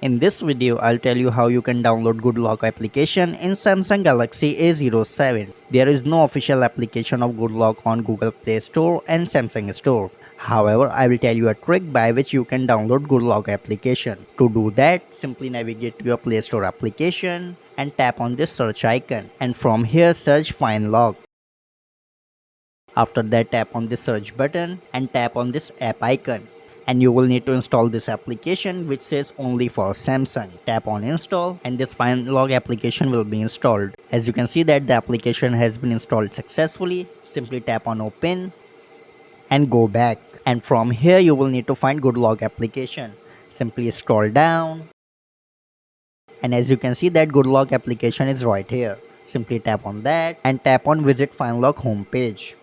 In this video, I'll tell you how you can download Good Lock application in Samsung Galaxy A07. There is no official application of Good Lock on Google Play Store and Samsung Store. However, I will tell you a trick by which you can download Good Lock application. To do that, simply navigate to your Play Store application and tap on this search icon. And from here, search Find Lock. After that, tap on the search button and tap on this app icon. And you will need to install this application which says only for Samsung. Tap on install and this FineLog application will be installed. As you can see that the application has been installed successfully. Simply tap on open and go back. And from here you will need to find Good Log application. Simply scroll down. And as you can see that Good Log application is right here. Simply tap on that and tap on visit FineLog homepage.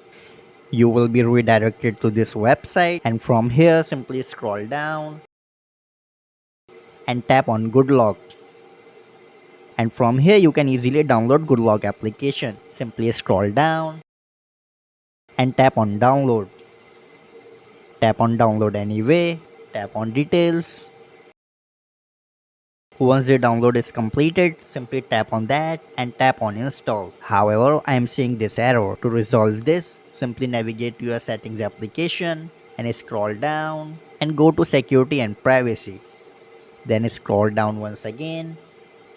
You will be redirected to this website and from here simply scroll down and tap on Good Lock. And from here you can easily download Good Lock application. Simply scroll down and tap on download. Tap on download anyway, tap on details. Once the download is completed, simply tap on that and tap on install. However, I am seeing this error. To resolve this, simply navigate to your settings application and scroll down and go to security and privacy. Then scroll down once again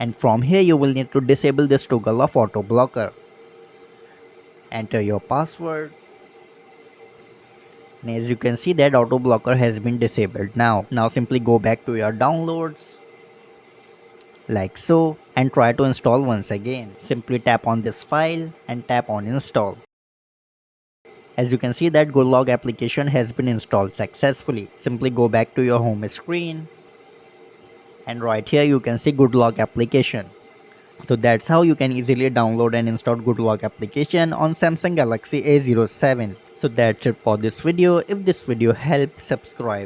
and from here you will need to disable this toggle of auto blocker. Enter your password. And as you can see that auto blocker has been disabled now. Now simply go back to your downloads like so and try to install once again. Simply tap on this file and tap on install. As you can see that Good Log application has been installed successfully. Simply go back to your home screen and right here you can see Good Log application. So that's how you can easily download and install Good Log application on Samsung Galaxy A07. So that's it for this video. If this video helped, subscribe.